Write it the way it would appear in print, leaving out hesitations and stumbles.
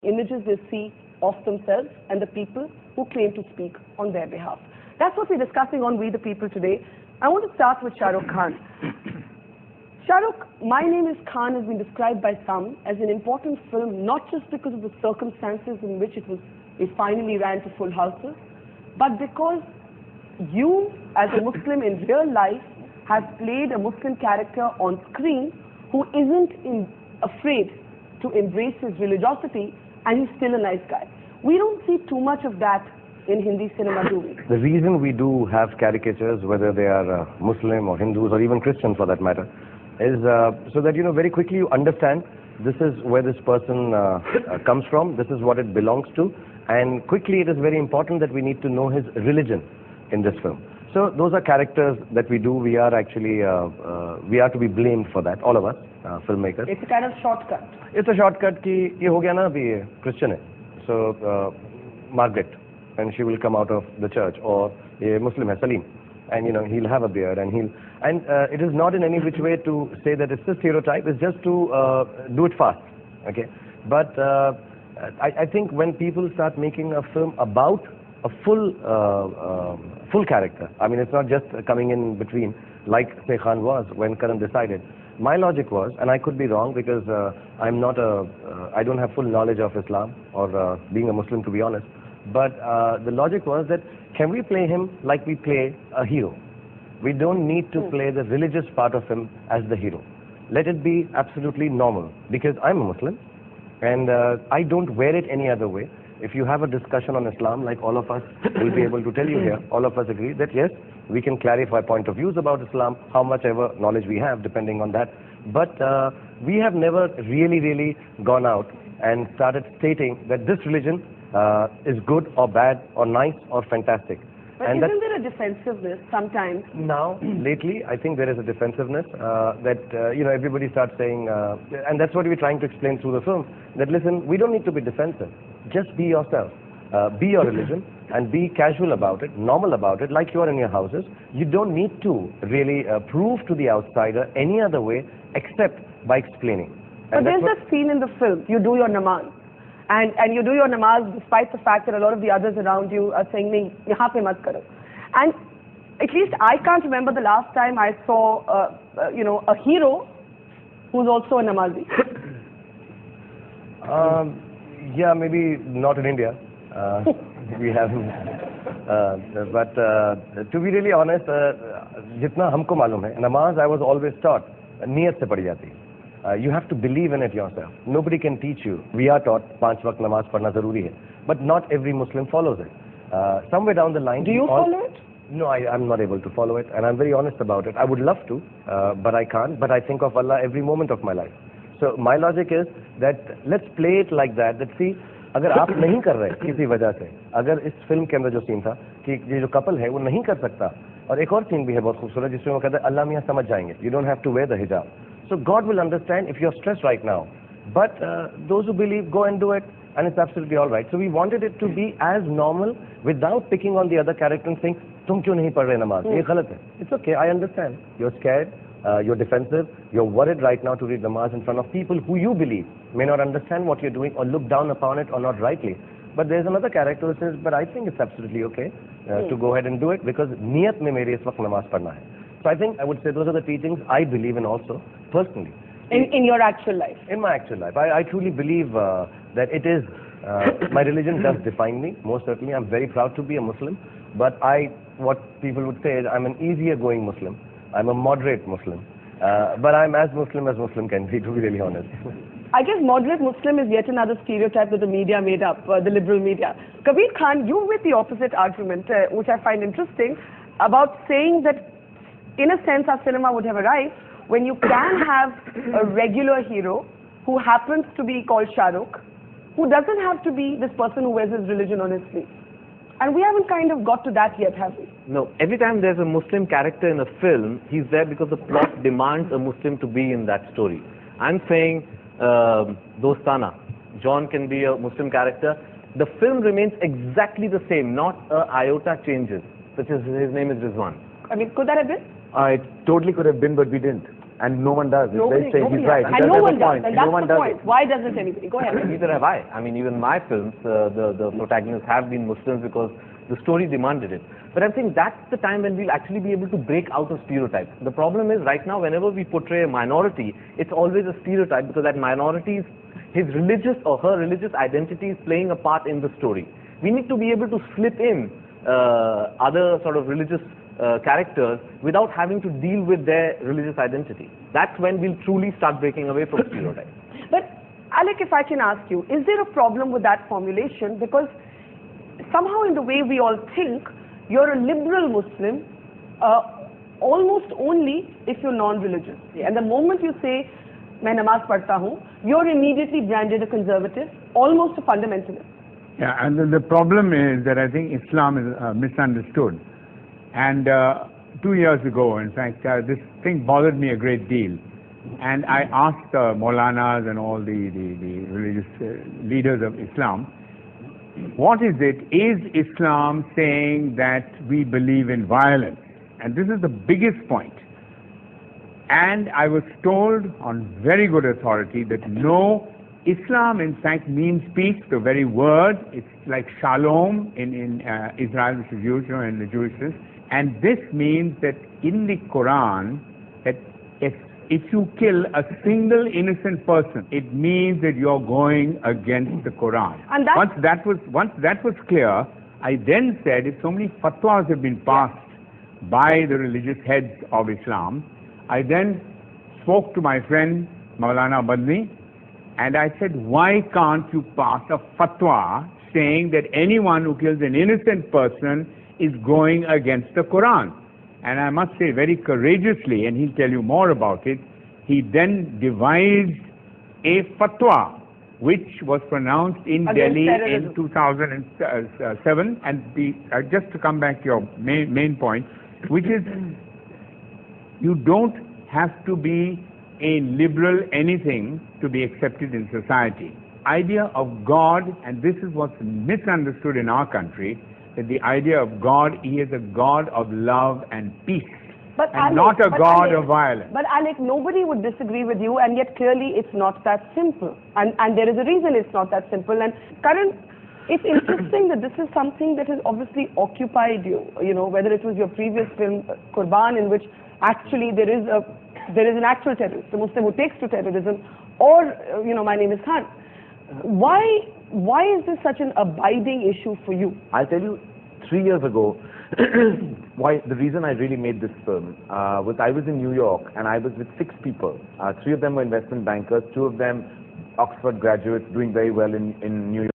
images they see of themselves and the people who claim to speak on their behalf. That's what we're discussing on We the People today. I want to start with Shah Rukh Khan. Shah Rukh, My Name is Khan has been described by some as an important film, not just because of the circumstances in which it finally ran to full houses, but because you, as a Muslim in real life, have played a Muslim character on screen who isn't afraid to embrace his religiosity, and he's still a nice guy. We don't see too much of that in Hindi cinema, do we? The reason we do have caricatures, whether they are Muslim or Hindus or even Christians for that matter, is so that, very quickly you understand this is where this person comes from, this is what it belongs to, and quickly it is very important that we need to know his religion in this film. So those are characters that we do. We are actually, we are to be blamed for that, all of us, filmmakers. It's a kind of shortcut. It's a shortcut कि ये हो गया ना अभी Christian है, so Margaret, and she will come out of the church, or ये Muslim है Salim, and he'll have a beard, and it is not in any which way to say that it's a stereotype. It's just to do it fast, okay? But I think when people start making a film about a full character, I mean, it's not just coming in between like say Khan was when Karan decided. My logic was, and I could be wrong because I don't have full knowledge of Islam or being a Muslim, to be honest, but the logic was that can we play him like we play a hero? We don't need to play the religious part of him as the hero. Let it be absolutely normal, because I'm a Muslim and I don't wear it any other way. If you have a discussion on Islam, like all of us will be able to tell you here, all of us agree that yes, we can clarify point of views about Islam, how much ever knowledge we have, depending on that. But we have never really gone out and started stating that this religion is good or bad or nice or fantastic. But and isn't there a defensiveness sometimes? Now, lately, I think there is a defensiveness that, everybody starts saying, and that's what we're trying to explain through the film, that listen, we don't need to be defensive. Just be yourself. Be your religion and be casual about it, normal about it, like you are in your houses. You don't need to really prove to the outsider any other way except by explaining. But there's a scene in the film, you do your namaz. And you do your namaz despite the fact that a lot of the others around you are saying, nahi, yahan pe mat karo. And at least I can't remember the last time I saw, a hero who's also a namazi. Yeah, maybe not in India. We haven't. But to be really honest, jitna humko malum hai, namaz I was always taught, niyat se padi jati. You have to believe in it yourself. Nobody can teach you. We are taught 5 waqt namaz padna zaruri hai, but not every Muslim follows it. Somewhere down the line, do you follow it? No, I'm not able to follow it, and I'm very honest about it. I would love to, but I can't. But I think of Allah every moment of my life. So my logic is that let's play it like that. That see, अगर आप नहीं कर रहे किसी वजह से, अगर इस फिल्म के अंदर जो सीन था कि ये जो कपल है वो नहीं कर सकता, और एक और सीन भी है बहुत खूबसूरत जिसमें वो कहता है अल्लाह मियां समझ जाएंगे, you don't have to wear the hijab. So God will understand if you're stressed right now. But those who believe, go and do it, and it's absolutely all right. So we wanted it to be as normal without picking on the other character and saying, तुम क्यों नहीं पढ़ रहे नमाज? ये गलत है. It's okay, I understand. You're scared, you're defensive, you're worried right now to read namaz in front of people who you believe may not understand what you're doing or look down upon it or not rightly. But there's another character who says, but I think it's absolutely okay to go ahead and do it because niyat mein mere is waqt namaz padna hai. So I think I would say those are the teachings I believe in also, personally. In your actual life? In my actual life. I truly believe that it is, my religion does define me, most certainly. I'm very proud to be a Muslim. But what people would say is I'm an easier going Muslim. I'm a moderate Muslim. But I'm as Muslim can be, to be really honest. I guess moderate Muslim is yet another stereotype that the media made up, the liberal media. Kabir Khan, you with the opposite argument, which I find interesting, about saying that in a sense our cinema would have arrived when you can have a regular hero who happens to be called Shah Rukh, who doesn't have to be this person who wears his religion on his sleeve. And we haven't kind of got to that yet, have we? No. Every time there's a Muslim character in a film, he's there because the plot demands a Muslim to be in that story. I'm saying Dostana. John can be a Muslim character. The film remains exactly the same, not a iota changes, such as his name is Rizwan. I mean, could that have been? It totally could have been, but we didn't. And no one does. It's very strange. Nobody He's right. does. And no one does. And No that's one the does point. it. Why doesn't anybody? Go ahead. Neither have I. I mean, even my films, the protagonists have been Muslims because the story demanded it. But I think that's the time when we'll actually be able to break out of stereotypes. The problem is right now, whenever we portray a minority, it's always a stereotype because that minority, his religious or her religious identity is playing a part in the story. We need to be able to slip in other sort of religious characters without having to deal with their religious identity. That's when we'll truly start breaking away from stereotypes. But Alec, if I can ask you, is there a problem with that formulation? Because somehow in the way we all think, you're a liberal Muslim almost only if you're non-religious. And the moment you say, "Main namaz padhta hu," you're immediately branded a conservative, almost a fundamentalist. Yeah, and the problem is that I think Islam is misunderstood. And 2 years ago, in fact, this thing bothered me a great deal. And I asked Maulanas and all the religious leaders of Islam, what is it? Is Islam saying that we believe in violence? And this is the biggest point. And I was told on very good authority that no, Islam in fact means peace, the very word. It's like shalom in Israel, which is used in the Jewish faith. And this means that in the Quran, that if you kill a single innocent person, it means that you're going against the Quran. And once that was clear, I then said, if so many fatwas have been passed by the religious heads of Islam, I then spoke to my friend Maulana Badni, and I said, why can't you pass a fatwa saying that anyone who kills an innocent person is going against the Quran? And I must say very courageously, and he'll tell you more about it, he then devised a fatwa which was pronounced in Delhi in 2007. And just to come back to your main point, which is you don't have to be a liberal anything to be accepted in society. Idea of God, and this is what's misunderstood in our country, that the idea of God, he is a God of love and peace, and not a God of violence. But Alec, nobody would disagree with you, and yet clearly it's not that simple. And there is a reason it's not that simple. And Karan, it's interesting that this is something that has obviously occupied you, whether it was your previous film, Qurban, in which actually there is an actual terrorist, a Muslim who takes to terrorism, or, My Name is Khan. Why is this such an abiding issue for you? I'll tell you, 3 years ago, the reason I really made this film was I was in New York and I was with 6 people. 3 of them were investment bankers, 2 of them Oxford graduates doing very well in New York.